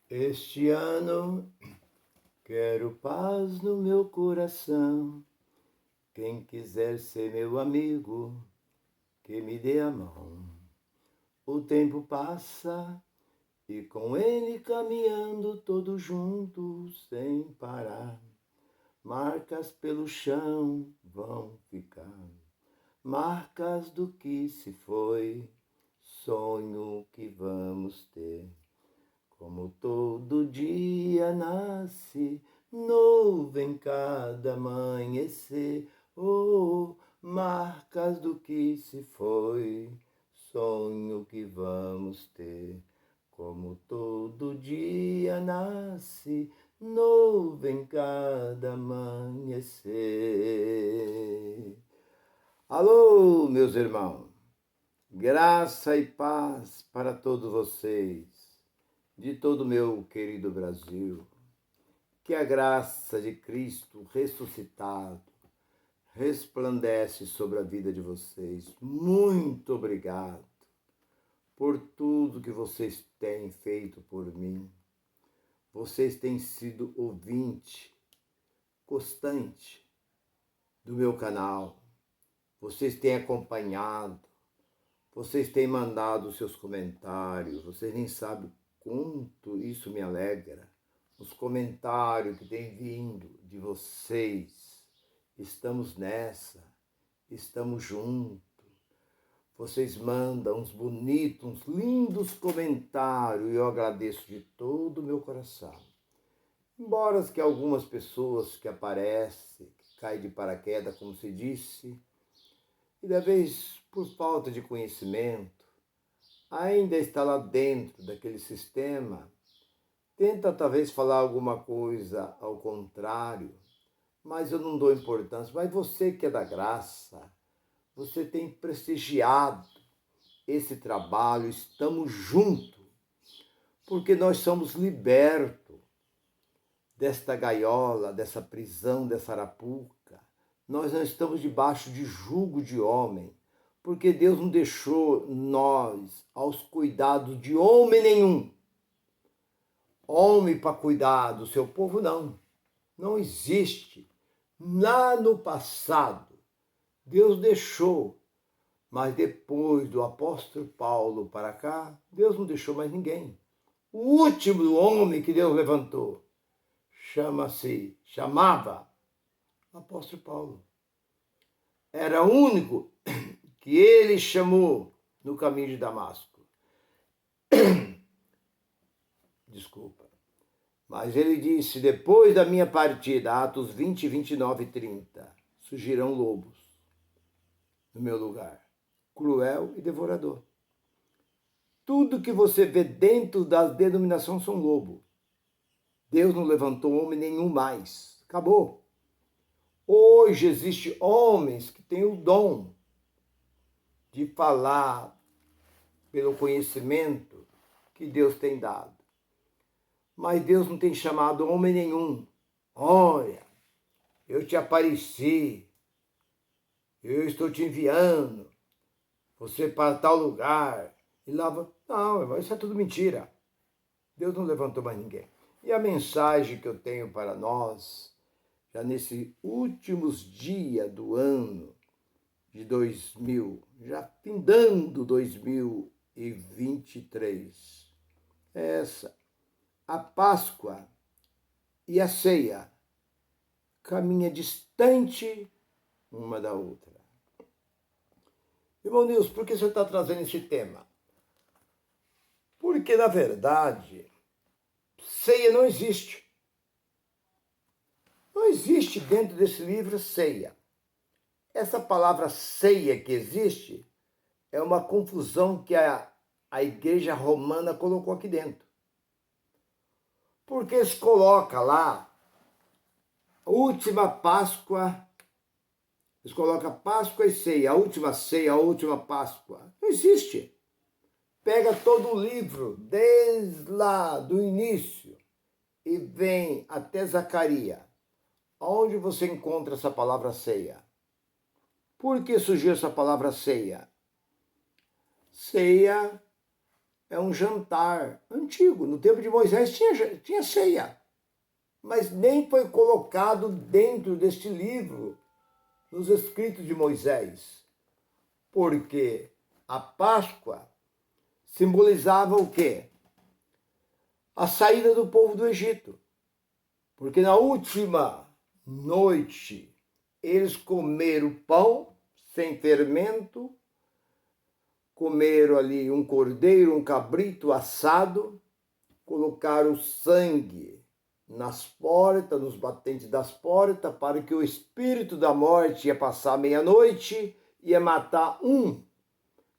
Este ano quero paz no meu coração. Quem quiser ser meu amigo, que me dê a mão. O tempo passa e com ele caminhando todos juntos sem parar. Marcas pelo chão vão ficar, marcas do que se foi, sonho que vamos ter. Como todo dia nasce, novo em cada amanhecer, oh, marcas do que se foi, sonho que vamos ter. Como todo dia nasce, novo em cada amanhecer. Alô, meus irmãos, graça e paz para todos vocês de todo o meu querido Brasil. Que a graça de Cristo ressuscitado resplandece sobre a vida de vocês. Muito obrigado por tudo que vocês têm feito por mim. Vocês têm sido ouvinte constante do meu canal. Vocês têm acompanhado. Vocês têm mandado seus comentários. Vocês nem sabem quanto isso me alegra. Os comentários que têm vindo de vocês. Estamos nessa. Estamos juntos. Vocês mandam uns bonitos, uns lindos comentários. E eu agradeço de todo o meu coração. Embora que algumas pessoas que aparecem, que caem de paraquedas, como se disse, e da vez por falta de conhecimento, ainda está lá dentro daquele sistema, tenta talvez falar alguma coisa ao contrário, mas eu não dou importância. Mas você que é da graça, você tem prestigiado esse trabalho, estamos juntos, porque nós somos libertos desta gaiola, dessa prisão, dessa arapuca. Nós não estamos debaixo de jugo de homem, porque Deus não deixou nós aos cuidados de homem nenhum. Homem para cuidar do seu povo, não. Não existe. Lá no passado, Deus deixou, mas depois do apóstolo Paulo para cá, Deus não deixou mais ninguém. O último homem que Deus levantou chamava apóstolo Paulo. Era o único que ele chamou no caminho de Damasco. Desculpa. Mas ele disse, depois da minha partida, Atos 20, 29 e 30, surgirão lobos no meu lugar, cruel e devorador. Tudo que você vê dentro da denominação são lobos. Deus não levantou homem nenhum mais. Acabou. Hoje existem homens que têm o dom de falar pelo conhecimento que Deus tem dado. Mas Deus não tem chamado homem nenhum. Olha, eu te apareci, eu estou te enviando, você para tal lugar. E lá, não, isso é tudo mentira. Deus não levantou mais ninguém. E a mensagem que eu tenho para nós, já nesses últimos dias do ano de 2000, já findando 2023, é essa. A Páscoa e a ceia caminham distante uma da outra. Irmão Nilson, por que você está trazendo esse tema? Porque, na verdade, ceia não existe. Não existe dentro desse livro ceia. Essa palavra ceia que existe é uma confusão que a igreja romana colocou aqui dentro. Porque eles colocam lá a última Páscoa, eles colocam Páscoa e ceia, a última ceia, a última Páscoa. Não existe. Pega todo o livro, desde lá do início, e vem até Zacarias. Onde você encontra essa palavra ceia? Por que surgiu essa palavra ceia? Ceia é um jantar antigo. No tempo de Moisés tinha ceia, mas nem foi colocado dentro deste livro, nos escritos de Moisés, porque a Páscoa simbolizava o quê? A saída do povo do Egito. Porque na última noite eles comeram pão sem fermento, comeram ali um cordeiro, um cabrito assado, colocaram sangue nas portas, nos batentes das portas, para que o espírito da morte ia passar meia-noite, ia matar um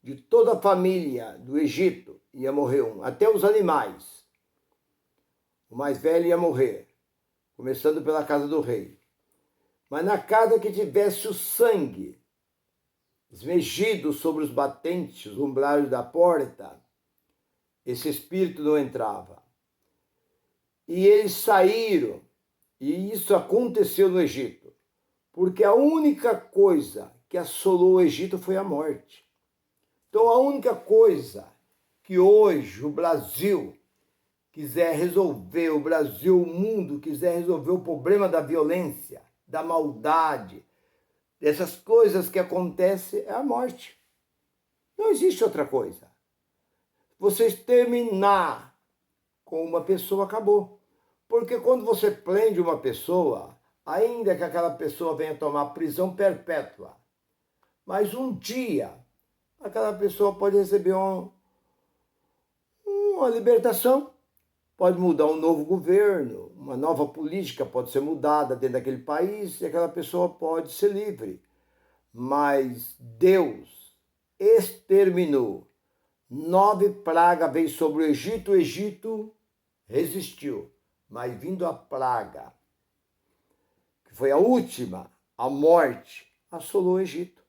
de toda a família do Egito, ia morrer um, até os animais. O mais velho ia morrer, começando pela casa do rei. Mas na casa que tivesse o sangue esmegido sobre os batentes, os umbrais da porta, esse espírito não entrava. E eles saíram, e isso aconteceu no Egito, porque a única coisa que assolou o Egito foi a morte. Então a única coisa que hoje o Brasil quiser resolver, o Brasil, o mundo quiser resolver o problema da violência, da maldade, dessas coisas que acontecem, é a morte. Não existe outra coisa. Você terminar com uma pessoa, acabou. Porque quando você prende uma pessoa, ainda que aquela pessoa venha tomar prisão perpétua, mas um dia aquela pessoa pode receber uma libertação, pode mudar um novo governo, uma nova política pode ser mudada dentro daquele país e aquela pessoa pode ser livre. Mas Deus exterminou. 9 pragas veio sobre o Egito resistiu. Mas vindo a praga, que foi a última, a morte, assolou o Egito.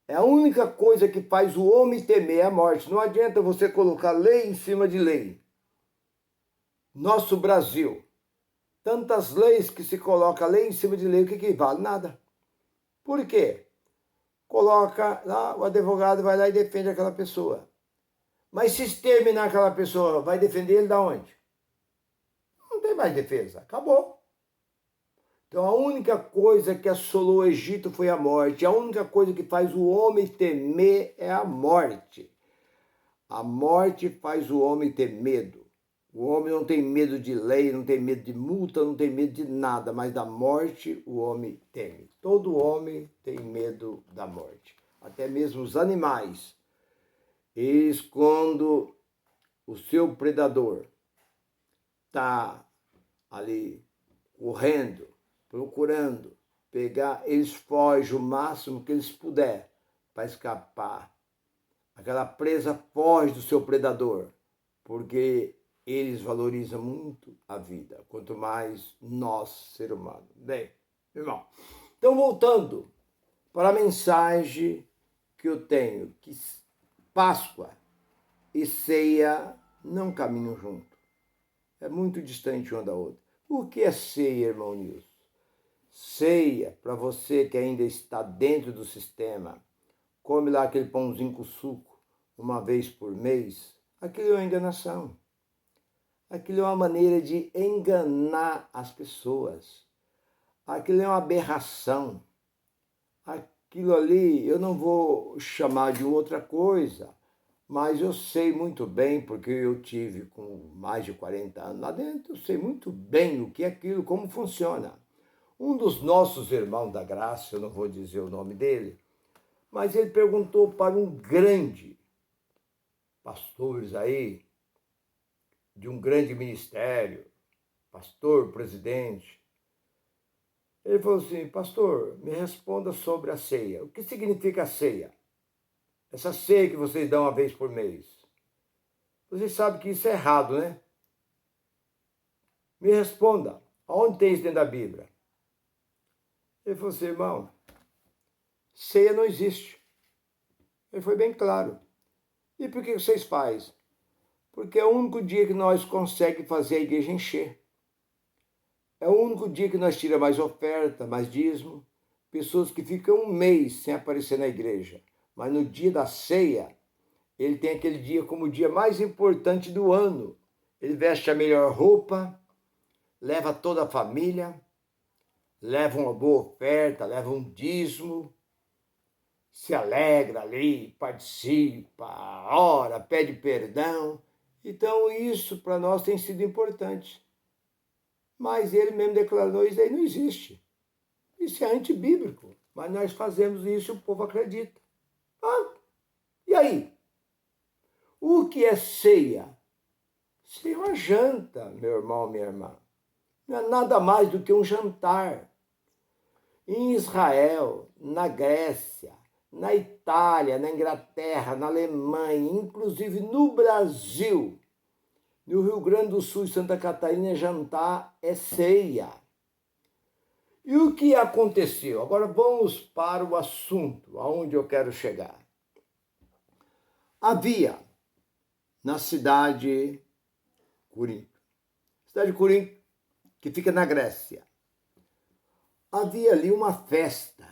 É a única coisa que faz o homem temer a morte. Não adianta você colocar lei em cima de lei. Nosso Brasil, tantas leis que se coloca lei em cima de lei, o que vale? Nada. Por quê? Coloca lá, o advogado vai lá e defende aquela pessoa. Mas se exterminar aquela pessoa, vai defender ele da onde? Não tem mais defesa, acabou. Então a única coisa que assolou o Egito foi a morte. A única coisa que faz o homem temer é a morte. A morte faz o homem ter medo. O homem não tem medo de lei, não tem medo de multa, não tem medo de nada, mas da morte o homem teme. Todo homem tem medo da morte. Até mesmo os animais. Eles, quando o seu predador está ali correndo, procurando pegar, eles fogem o máximo que eles puderem para escapar. Aquela presa foge do seu predador, porque eles valorizam muito a vida, quanto mais nós, ser humano. Bem, irmão, então voltando para a mensagem que eu tenho, que Páscoa e ceia não caminham junto. É muito distante uma da outra. O que é ceia, irmão Nilson? Ceia, para você que ainda está dentro do sistema, come lá aquele pãozinho com suco uma vez por mês, aquilo é uma enganação. Aquilo é uma maneira de enganar as pessoas. Aquilo é uma aberração. Aquilo ali eu não vou chamar de outra coisa, mas eu sei muito bem, porque eu tive com mais de 40 anos lá dentro, eu sei muito bem o que é aquilo, como funciona. Um dos nossos irmãos da graça, eu não vou dizer o nome dele, mas ele perguntou para um grande pastor aí, de um grande ministério, pastor, presidente. Ele falou assim: pastor, me responda sobre a ceia. O que significa a ceia? Essa ceia que vocês dão uma vez por mês. Vocês sabem que isso é errado, né? Me responda, aonde tem isso dentro da Bíblia? Ele falou assim: irmão, ceia não existe. Ele foi bem claro. E por que vocês fazem? Porque é o único dia que nós conseguimos fazer a igreja encher. É o único dia que nós tiramos mais oferta, mais dízimo. Pessoas que ficam um mês sem aparecer na igreja. Mas no dia da ceia, ele tem aquele dia como o dia mais importante do ano. Ele veste a melhor roupa, leva toda a família, leva uma boa oferta, leva um dízimo, se alegra ali, participa, ora, pede perdão. Então isso para nós tem sido importante. Mas ele mesmo declarou: isso aí não existe. Isso é antibíblico. Mas nós fazemos isso e o povo acredita. E aí? O que é ceia? Ceia é uma janta, meu irmão, minha irmã. Não é nada mais do que um jantar. Em Israel, na Grécia, na Itália, na Inglaterra, na Alemanha, inclusive no Brasil, no Rio Grande do Sul e Santa Catarina, jantar é ceia. E o que aconteceu? Agora vamos para o assunto, aonde eu quero chegar. Havia na cidade Corinto, que fica na Grécia, havia ali uma festa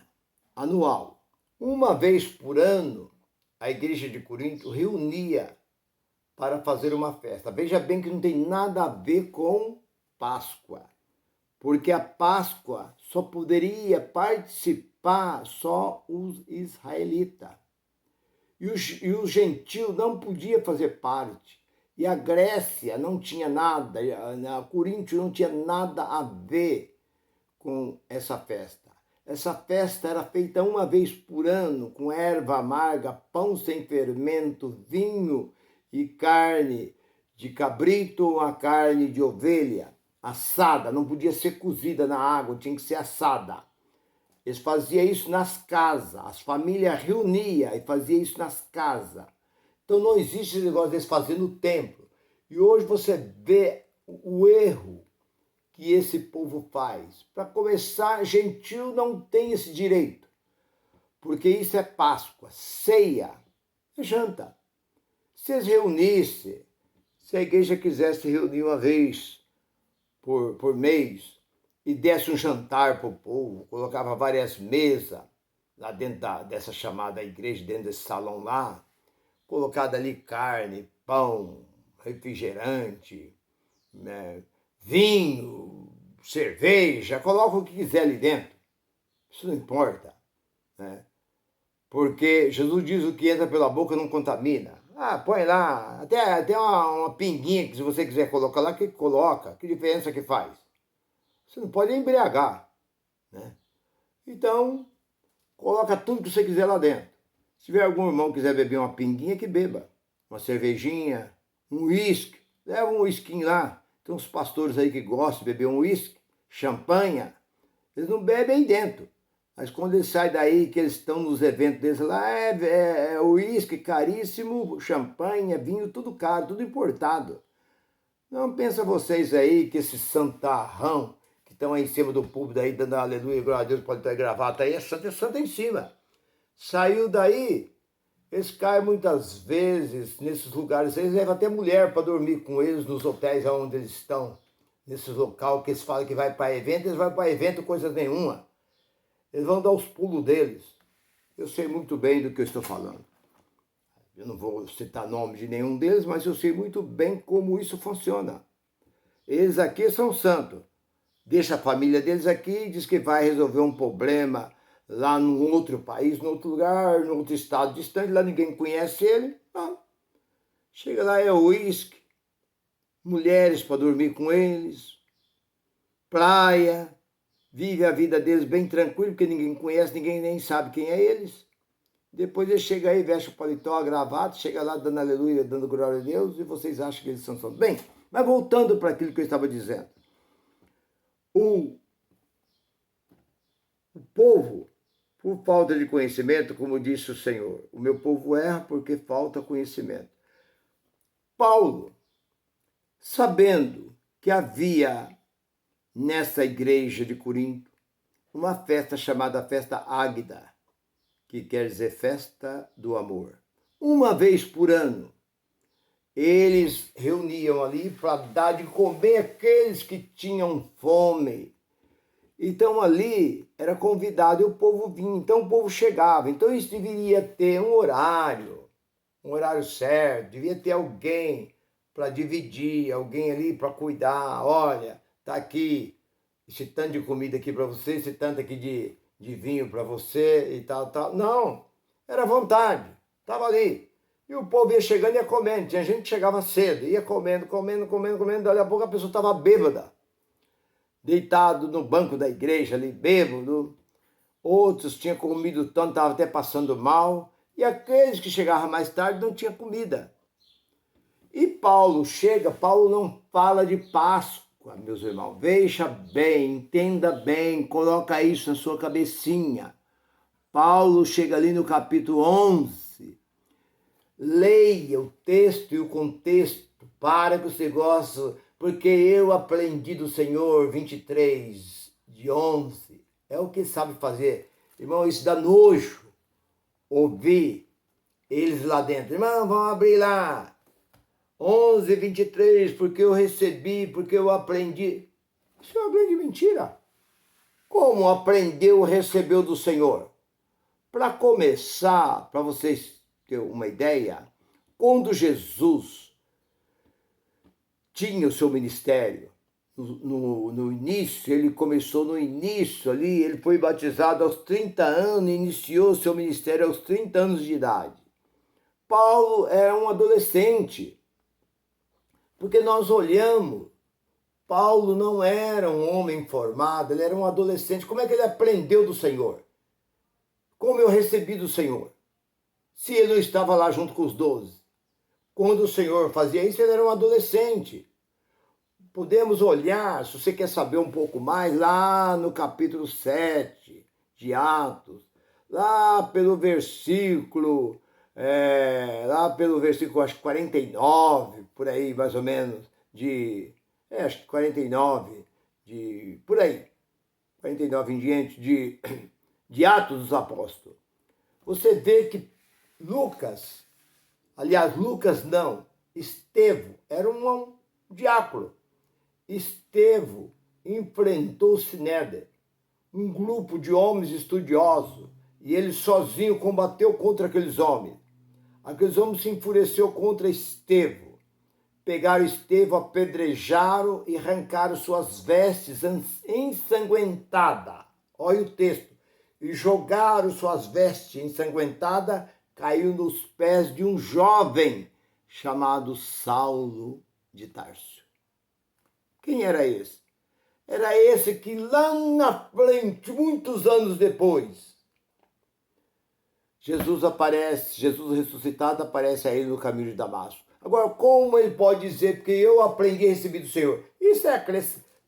anual. Uma vez por ano, a igreja de Corinto reunia para fazer uma festa. Veja bem que não tem nada a ver com Páscoa, porque a Páscoa só poderia participar só os israelitas. E os gentios não podiam fazer parte. E a Grécia não tinha nada, a Corinto não tinha nada a ver com essa festa. Essa festa era feita uma vez por ano, com erva amarga, pão sem fermento, vinho e carne de cabrito ou a carne de ovelha, assada, não podia ser cozida na água, tinha que ser assada. Eles faziam isso nas casas, as famílias reuniam e faziam isso nas casas. Então não existe esse negócio deles fazer no templo. E hoje você vê o erro que esse povo faz. Para começar, gentil não tem esse direito, porque isso é Páscoa, ceia, é janta. Se eles reunissem, se a igreja quisesse reunir uma vez por mês e desse um jantar para o povo, colocava várias mesas lá dentro dessa chamada igreja, dentro desse salão lá, colocada ali carne, pão, refrigerante, né, vinho, cerveja, coloca o que quiser ali dentro. Isso não importa, né? Porque Jesus diz: o que entra pela boca não contamina. Põe lá, até uma pinguinha que se você quiser colocar lá, que coloca. Que diferença que faz? Você não pode embriagar, né? Então, coloca tudo que você quiser lá dentro. Se tiver algum irmão que quiser beber uma pinguinha, que beba. Uma cervejinha, um uísque, leva um uísquinho lá. Tem uns pastores aí que gostam de beber um uísque, champanha. Eles não bebem aí dentro. Mas quando eles saem daí, que eles estão nos eventos deles lá, é uísque caríssimo, champanhe, vinho, tudo caro, tudo importado. Não pensa vocês aí que esse santarrão que estão aí em cima do púlpito aí, dando aleluia, glória a Deus, pode ter gravata aí, é santo em cima. Saiu daí, eles caem muitas vezes nesses lugares, eles levam até mulher para dormir com eles nos hotéis onde eles estão, nesses locais que eles falam que vai para evento, eles vão para evento coisa nenhuma. Eles vão dar os pulos deles. Eu sei muito bem do que eu estou falando. Eu não vou citar nome de nenhum deles, mas eu sei muito bem como isso funciona. Eles aqui são santos. Deixa a família deles aqui e diz que vai resolver um problema lá num outro país, num outro lugar, num outro estado distante, lá ninguém conhece ele. Não. Chega lá, é uísque, mulheres para dormir com eles, praia, vive a vida deles bem tranquilo, porque ninguém conhece, ninguém nem sabe quem é eles. Depois ele chega aí, veste o paletó, a gravata, chega lá dando aleluia, dando glória a Deus, e vocês acham que eles são santos. Bem, mas voltando para aquilo que eu estava dizendo. O povo, por falta de conhecimento, como disse o Senhor, o meu povo erra porque falta conhecimento. Paulo, sabendo que havia nessa igreja de Corinto uma festa chamada Festa Águida, que quer dizer festa do amor. Uma vez por ano, eles reuniam ali para dar de comer aqueles que tinham fome. Então ali era convidado e o povo vinha, então o povo chegava. Então isso deveria ter um horário, um horário certo, devia ter alguém para dividir, alguém ali para cuidar. Olha, tá aqui esse tanto de comida aqui para você, esse tanto aqui de vinho para você e tal, tal. Não, era vontade, estava ali. E o povo ia chegando e ia comendo. Tinha gente que chegava cedo, ia comendo, comendo, comendo, comendo. Dali a pouco a pessoa estava bêbada, deitado no banco da igreja ali, bêbado. Outros tinham comido tanto, estavam até passando mal. E aqueles que chegavam mais tarde não tinham comida. E Paulo chega, Paulo não fala de Páscoa, meus irmãos. Veja bem, entenda bem, coloca isso na sua cabecinha. Paulo chega ali no capítulo 11. Leia o texto e o contexto para que você goste, porque eu aprendi do Senhor, 23 de 11. É o que sabe fazer. Irmão, isso dá nojo ouvir eles lá dentro. Irmão, vamos abrir lá. 11, 23, porque eu recebi, porque eu aprendi. Isso é uma grande mentira. Como aprendeu, recebeu do Senhor? Para começar, para vocês terem uma ideia, quando Jesus tinha o seu ministério, no início, ele começou no início ali, ele foi batizado aos 30 anos e iniciou o seu ministério aos 30 anos de idade. Paulo era um adolescente, porque nós olhamos, Paulo não era um homem formado, ele era um adolescente. Como é que ele aprendeu do Senhor? Como eu recebi do Senhor? Se ele não estava lá junto com os 12. Quando o Senhor fazia isso, ele era um adolescente. Podemos olhar, se você quer saber um pouco mais, lá no capítulo 7 de Atos, lá pelo versículo, acho que 49, por aí mais ou menos, acho que 49, por aí, 49 em diante, de Atos dos Apóstolos. Você vê que Lucas não, Estevão, era um diácono. Estevão enfrentou Sinédrio, um grupo de homens estudiosos, e ele sozinho combateu contra aqueles homens. Aqueles homens se enfureceram contra Estevão. Pegaram Estevão, apedrejaram e arrancaram suas vestes ensanguentadas. Olha o texto. E jogaram suas vestes ensanguentadas, caiu nos pés de um jovem chamado Saulo de Tarso. Quem era esse? Era esse que lá na frente, muitos anos depois, Jesus ressuscitado aparece a ele no caminho de Damasco. Agora, como ele pode dizer, porque eu aprendi e recebi do Senhor? Isso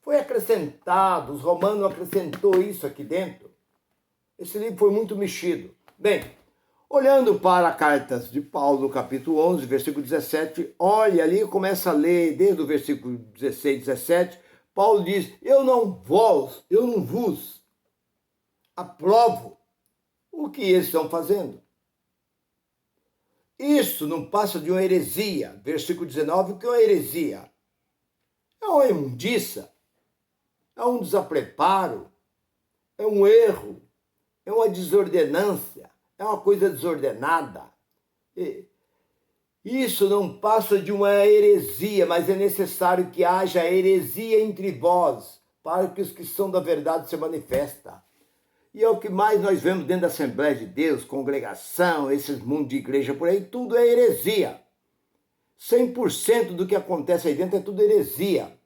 foi acrescentado, os romanos acrescentou isso aqui dentro. Esse livro foi muito mexido. Bem, olhando para a carta de Paulo, no capítulo 11, versículo 17, olha ali, começa a ler desde o versículo 16, 17, Paulo diz, eu não vos aprovo o que eles estão fazendo. Isso não passa de uma heresia. Versículo 19, o que é uma heresia? É uma imundiça, é um desapreparo, é um erro, é uma desordenância, é uma coisa desordenada. Isso não passa de uma heresia, mas é necessário que haja heresia entre vós, para que os que são da verdade se manifestem. E é o que mais nós vemos dentro da Assembleia de Deus, congregação, esses mundos de igreja por aí, tudo é heresia. 100% do que acontece aí dentro é tudo heresia.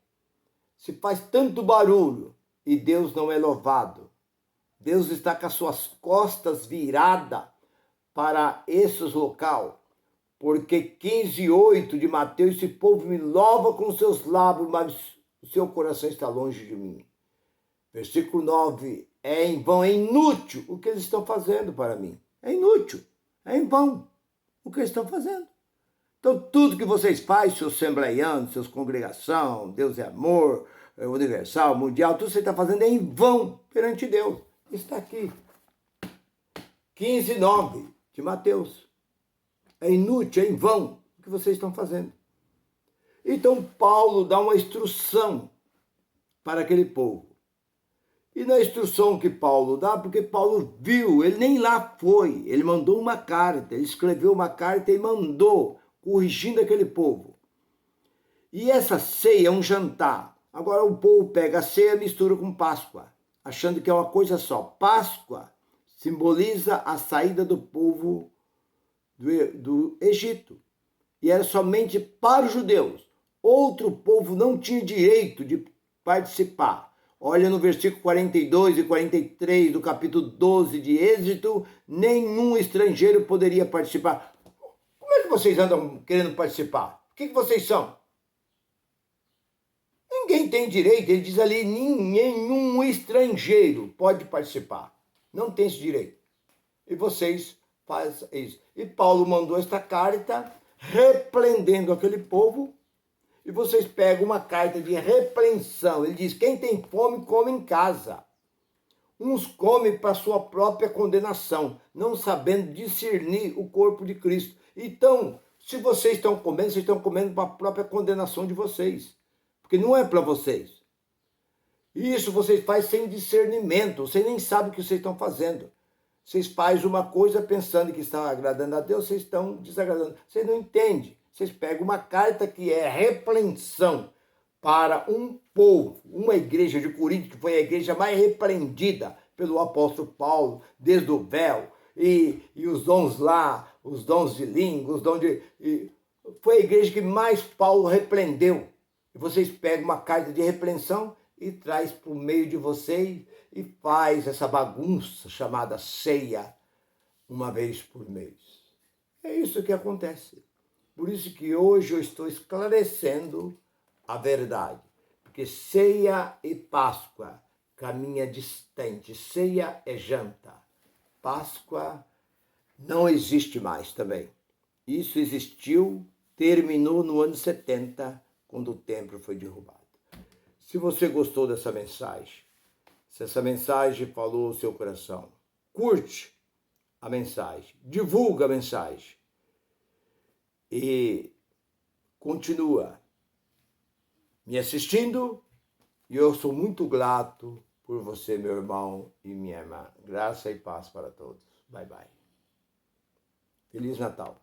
Se faz tanto barulho e Deus não é louvado. Deus está com as suas costas viradas para esses local. Porque 15:8 de Mateus, esse povo me louva com seus lábios, mas o seu coração está longe de mim. Versículo 9, é em vão, é inútil o que eles estão fazendo para mim. É inútil, é em vão o que eles estão fazendo. Então, tudo que vocês fazem, seus assembleianos, seus congregação, Deus é amor, universal, mundial, tudo que você está fazendo é em vão perante Deus. Está aqui. 15:9 de Mateus. É inútil, é em vão o que vocês estão fazendo. Então, Paulo dá uma instrução para aquele povo. E na instrução que Paulo dá, porque Paulo viu, ele nem lá foi, ele mandou uma carta, ele escreveu uma carta e mandou, corrigindo aquele povo. E essa ceia é um jantar. Agora o povo pega a ceia e mistura com Páscoa, achando que é uma coisa só. Páscoa simboliza a saída do povo do Egito. E era somente para os judeus. Outro povo não tinha direito de participar. Olha no versículo 42 e 43 do capítulo 12 de Êxodo, nenhum estrangeiro poderia participar. Como é que vocês andam querendo participar? O que vocês são? Ninguém tem direito, ele diz ali, nenhum estrangeiro pode participar. Não tem esse direito. E vocês fazem isso. E Paulo mandou esta carta repreendendo aquele povo. E vocês pegam uma carta de repreensão. Ele diz, quem tem fome, come em casa. Uns comem para sua própria condenação, não sabendo discernir o corpo de Cristo. Então, se vocês estão comendo para a própria condenação de vocês. Porque não é para vocês. Isso vocês fazem sem discernimento. Vocês nem sabem o que vocês estão fazendo. Vocês fazem uma coisa pensando que estão agradando a Deus, vocês estão desagradando. Vocês não entendem. Vocês pegam uma carta que é repreensão para um povo, uma igreja de Corinto, que foi a igreja mais repreendida pelo apóstolo Paulo, desde o véu, e os dons lá, os dons de língua, os dons de... foi a igreja que mais Paulo repreendeu. E vocês pegam uma carta de repreensão e traz para o meio de vocês e faz essa bagunça chamada ceia uma vez por mês. É isso que acontece. Por isso que hoje eu estou esclarecendo a verdade. Porque ceia e Páscoa caminha distante. Ceia é janta. Páscoa não existe mais também. Isso existiu, terminou no ano 70, quando o templo foi derrubado. Se você gostou dessa mensagem, se essa mensagem falou ao seu coração, curte a mensagem, divulga a mensagem. E continua me assistindo, e eu sou muito grato por você, meu irmão e minha irmã. Graça e paz para todos. Bye, bye. Feliz Natal.